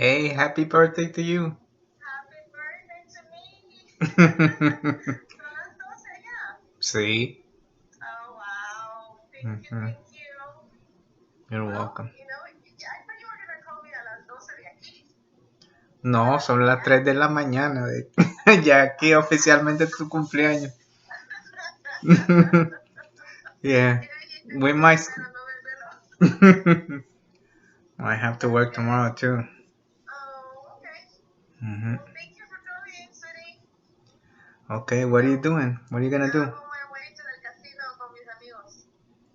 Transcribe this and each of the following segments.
Hey, happy birthday to you. Sí. Mhm. You're welcome. No, son las 3 de la mañana. Ya aquí oficialmente es tu cumpleaños. Yeah. We might. I have to work tomorrow too. Hmm. Okay, what are you doing? What are you gonna do?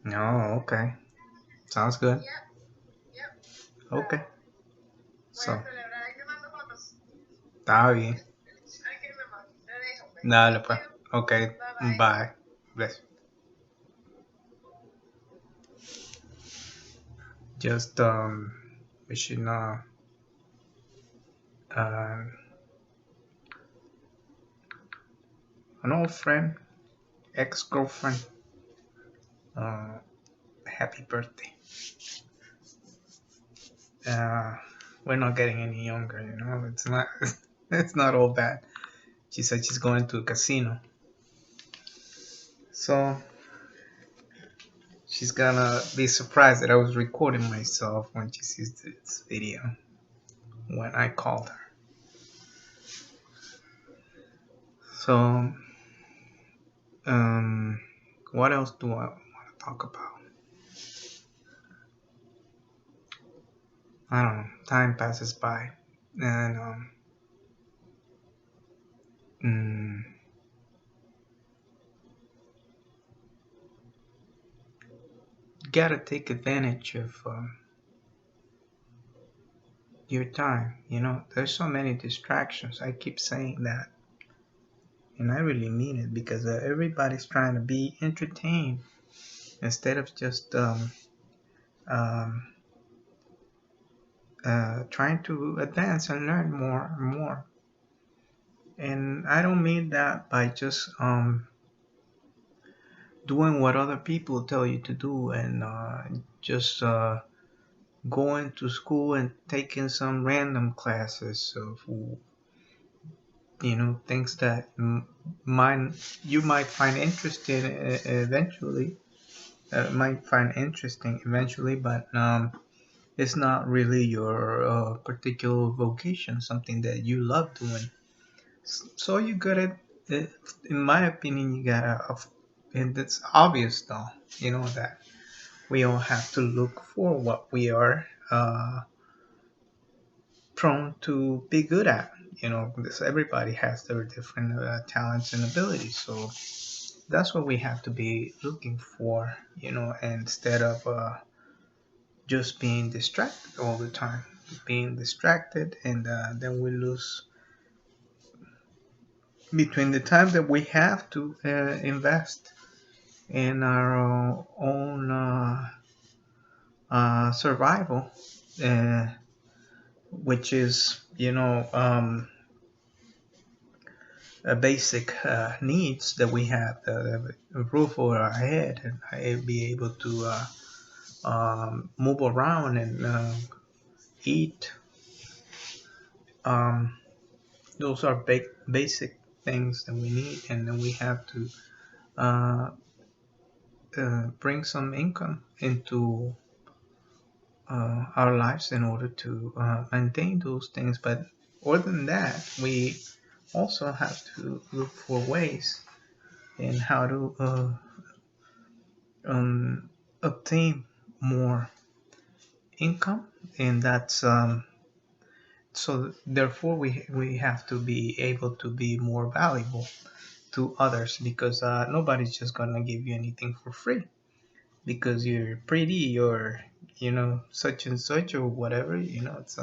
No, okay. Sounds good. Okay. So, está bien. Dale, pues. Okay. Bye. Bless. Just wishing uh, an old friend, ex-girlfriend, uh, happy birthday. Uh, we're not getting any younger, you know. It's not. It's not all bad. She said she's going to a casino, so she's gonna be surprised that I was recording myself when she sees this video when I called her. So, um, what else do I want to talk about? I don't know. Time passes by, and mm, gotta take advantage of your time. You know, there's so many distractions. I keep saying that, and I really mean it because everybody's trying to be entertained instead of just um, trying to advance and learn more and more. And I don't mean that by just doing what other people tell you to do and just going to school and taking some random classes of things that might you might find interesting eventually might find interesting eventually, but it's not really your particular vocation, something that you love doing. So you gotta, uh, in my opinion, you gotta, and it's obvious though, you know, that we all have to look for what we are prone to be good at. You know, because everybody has their different talents and abilities. So that's what we have to be looking for, you know, instead of just being distracted all the time. Being distracted, and then we lose between the time that we have to invest in our own survival, uh, which is, a basic needs that we have, a roof over our head, and be able to move around and eat. Um, those are basic things that we need, and then we have to uh, bring some income into our lives in order to maintain those things. But other than that, we also have to look for ways in how to obtain more income, and that's so therefore we have to be able to be more valuable to others, because nobody's just gonna give you anything for free because you're pretty or such and such or whatever. It's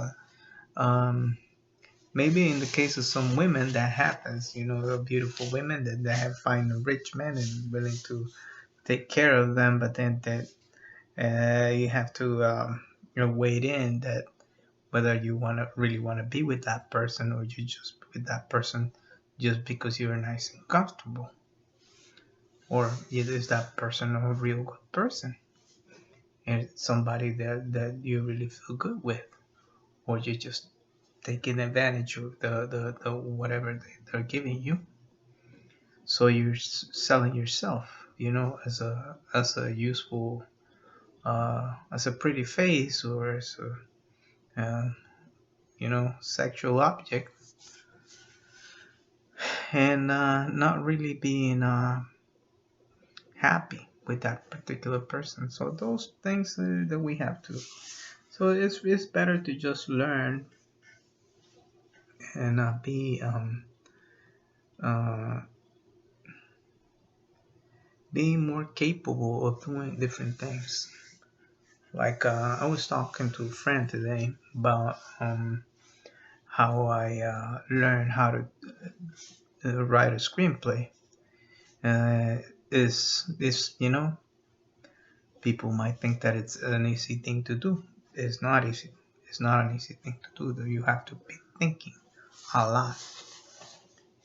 maybe in the case of some women that happens, the beautiful women that have find rich men and willing to take care of them, but then that you have to wait in that whether you really want to be with that person, or you just with that person just because you're nice and comfortable, or is that person a real good person and somebody that you really feel good with, or you just taking advantage of the whatever they're giving you. So you're selling yourself, as a useful, as a pretty face, or as a, sexual object, and not really being happy with that particular person. So those things that we have to. So it's better to just learn and uh, being more capable of doing different things. Like I was talking to a friend today about how I learned how to write a screenplay. Uh, is people might think that it's an easy thing to do. It's not easy. It's not an easy thing to do. Though you have to be thinking a lot,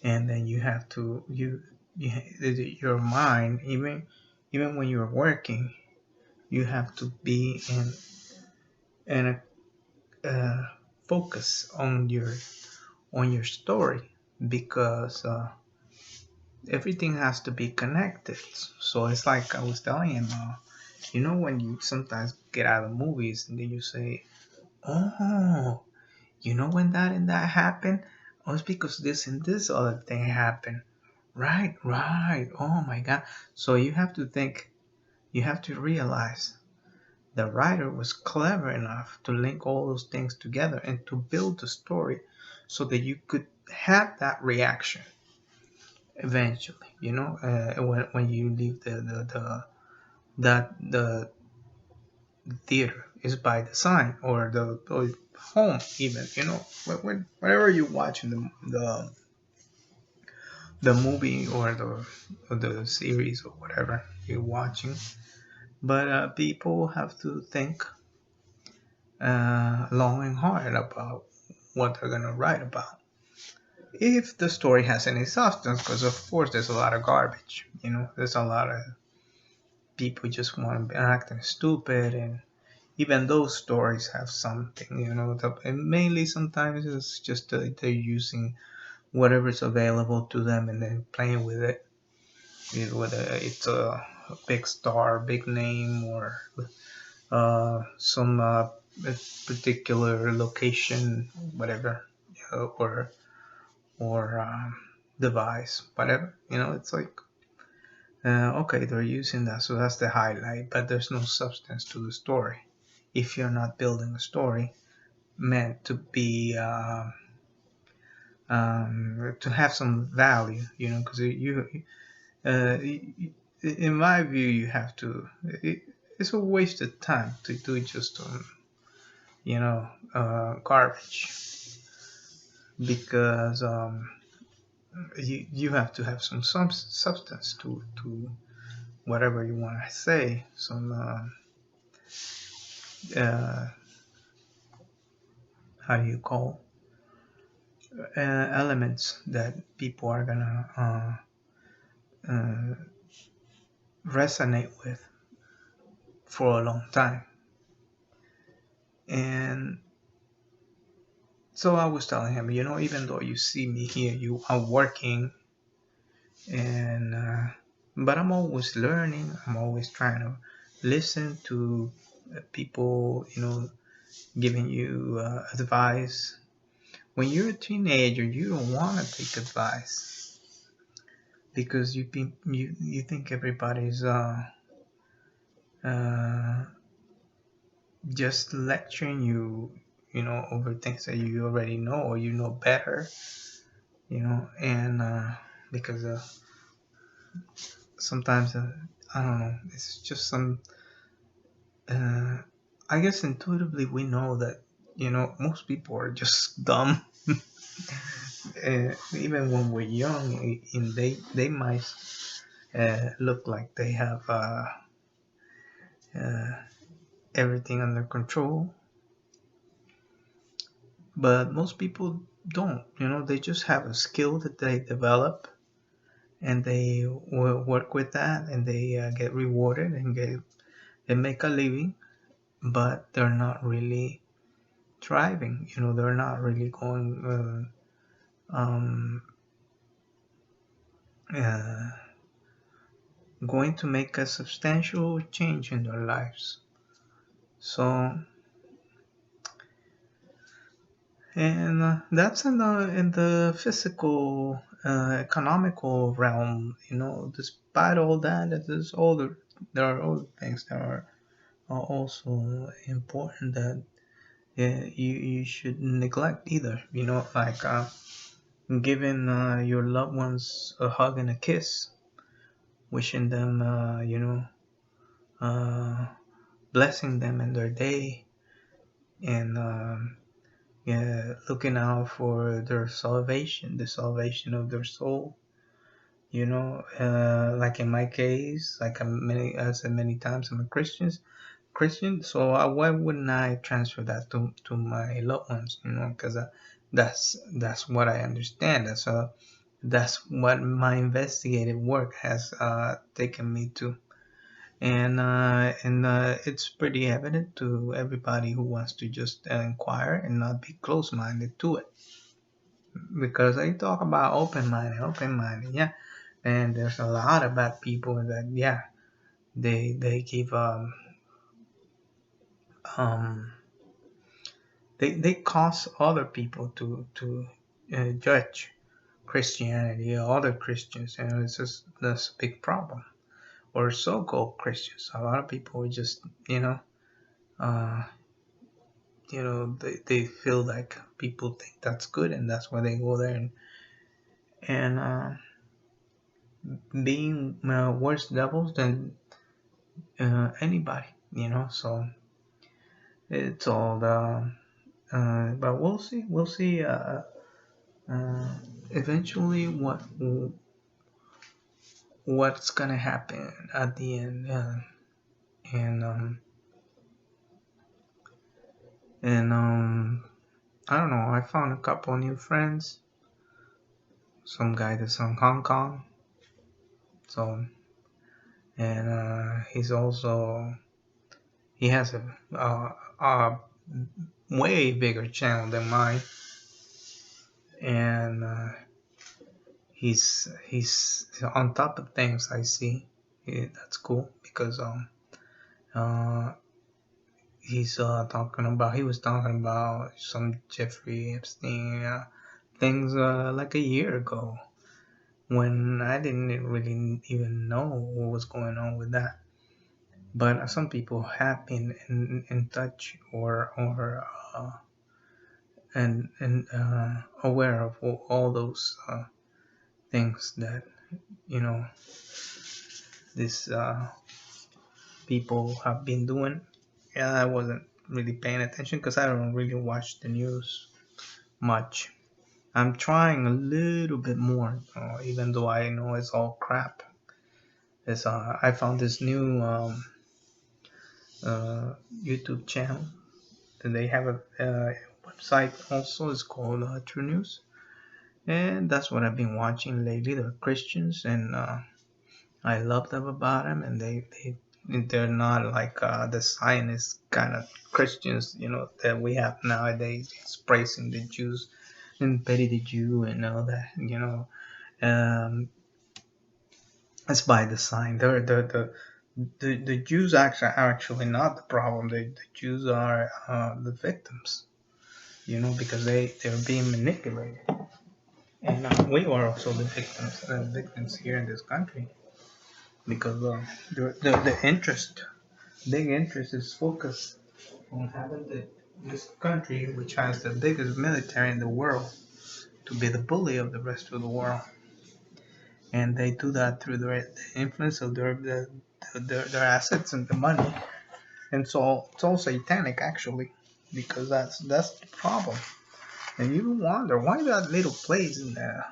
and then you have to your mind, even when you're working, you have to be in a focus on your story, because everything has to be connected. So it's like I was telling him, when you sometimes get out of movies and then you say, "Oh, when that and that happened, oh, it's because this and this other thing happened." Right, right. Oh my God. So you have to think, you have to realize the writer was clever enough to link all those things together and to build the story so that you could have that reaction eventually. When you leave the theater is by design, or or home, even, whenever you watch the movie, or the series, or whatever you're watching. But people have to think long and hard about what they're gonna write about, if the story has any substance. Because of course there's a lot of garbage. There's a lot of people just want to be acting stupid, and even those stories have something. And mainly sometimes it's just they're using whatever's available to them and then playing with it. Whether it's a big star, big name, or some particular location, whatever, or device, whatever. It's like, okay, they're using that, so that's the highlight, but there's no substance to the story. If you're not building a story meant to be to have some value, because uh, in my view, you have to. It's a waste of time to do just garbage, because you have to have some substance to whatever you want to say. Some how do you call, elements that people are gonna uh, resonate with for a long time. And so I was telling him, even though you see me here, you are working, and but I'm always learning. I'm always trying to listen to people, giving you advice. When you're a teenager, you don't want to take advice, because you think everybody's uh, just lecturing you, over things that you already know, or better, and because sometimes I don't know, it's just some. Uh, I guess intuitively we know that most people are just dumb. Even when we're young, and they might look like they have uh, everything under control, but most people don't. They just have a skill that they develop, and they work with that, and they get rewarded and make a living, but they're not really thriving. They're not really uh, going to make a substantial change in their lives. So, and that's in the physical, economical realm. Despite all that, there are other things that are also important that you should neglect either. Like giving your loved ones a hug and a kiss, wishing them, uh, blessing them in their day, and yeah, looking out for their salvation, the salvation of their soul. Like in my case, like I said many times, I'm a Christian, so why wouldn't I transfer that to my loved ones? Because that's what I understand. That's what my investigative work has taken me to, and it's pretty evident to everybody who wants to just inquire and not be close-minded to it. Because I talk about open-minded, yeah, and there's a lot of bad people that, yeah, they give um they cause other people to judge Christianity or other Christians, and it's just that's a big problem. Or so-called Christians, a lot of people just uh, they feel like people think that's good, and that's why they go there and being worse devils than anybody. So it's all but we'll see uh, eventually what's gonna happen at the end, and and I don't know. I found a couple new friends. Some guy that's from Hong Kong. So, and he has a way bigger channel than mine, and he's on top of things. I see. That's cool because uh he was talking about some Jeffrey Epstein things like a year ago, when I didn't really even know what was going on with that. But some people have been in touch or and aware of all those things that you know these people have been doing. Yeah, I wasn't really paying attention because I don't really watch the news much. I'm trying a little bit more, even though I know it's all crap. I found this new YouTube channel. And they have a website also. It's called True News, and that's what I've been watching lately. They're Christians, and I love them about them. And they're not like the Zionist kind of Christians, that we have nowadays. It's praising the Jews and pity the Jew and all that. It's by design. The Jews are actually not the problem. The Jews are the victims, because they're being manipulated, and we are also the victims here in this country, because the big interest is focused on having this country, which has the biggest military in the world, to be the bully of the rest of the world, and they do that through the influence of their assets and the money, and so it's all satanic actually, because that's the problem. And you wonder why that little place in the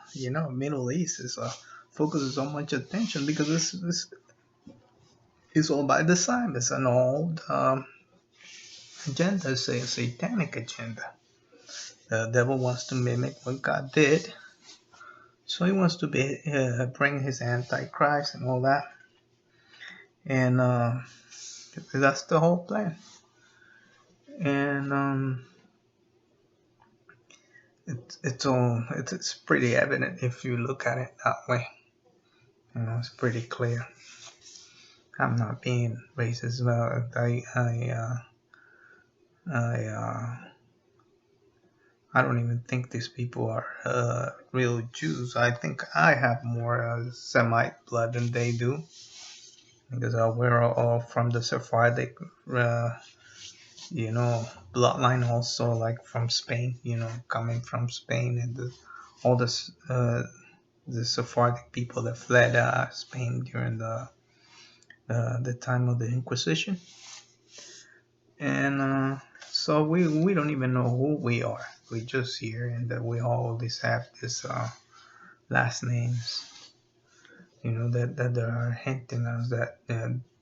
Middle East is focuses so much attention, because this is all by design. It's an old agenda, it's a satanic agenda. The devil wants to mimic what God did, so he wants to bring his antichrist and all that, and that's the whole plan. And it's pretty evident if you look at it that way. It's pretty clear. I'm not being racist. I don't even think these people are real Jews. I think I have more Semite blood than they do because we're all from the Sephardic, you know, bloodline. Also, like from Spain, coming from Spain and all the Sephardic people that fled Spain during the time of the Inquisition, and so we don't even know who we are. We just here, and that we always have this last names, that they are hinting us that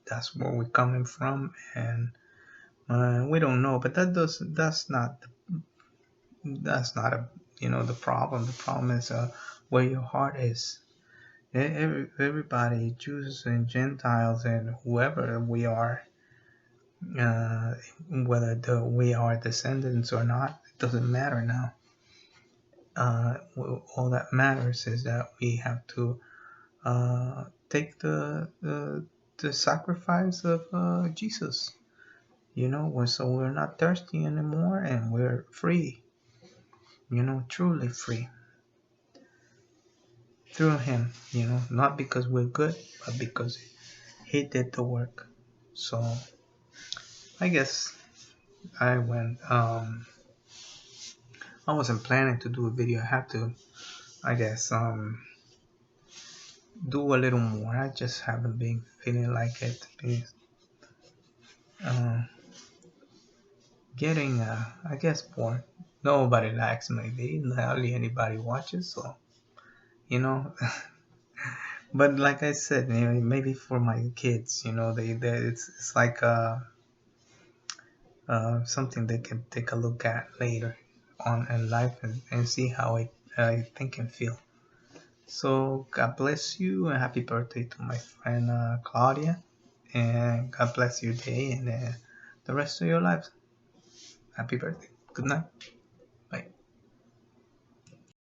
that's where we're coming from, and we don't know. But that's not the problem. The problem is where your heart is. Everybody, Jews and Gentiles and whoever we are, uh, whether we are descendants or not, it doesn't matter now. All that matters is that we have to take the sacrifice of Jesus. So we're not thirsty anymore, and we're free. Truly free through Him. Not because we're good, but because He did the work. So I guess I went. I wasn't planning to do a video. I had to, I guess, do a little more. I just haven't been feeling like it. Uh, Getting, I guess, bored. Nobody likes my video. Hardly anybody watches. So, you know. But like I said, maybe for my kids, it's like something they can take a look at later on in life, and see how I think and feel. So God bless you, and happy birthday to my friend Claudia, and God bless your day and the rest of your lives. Happy birthday. Good night.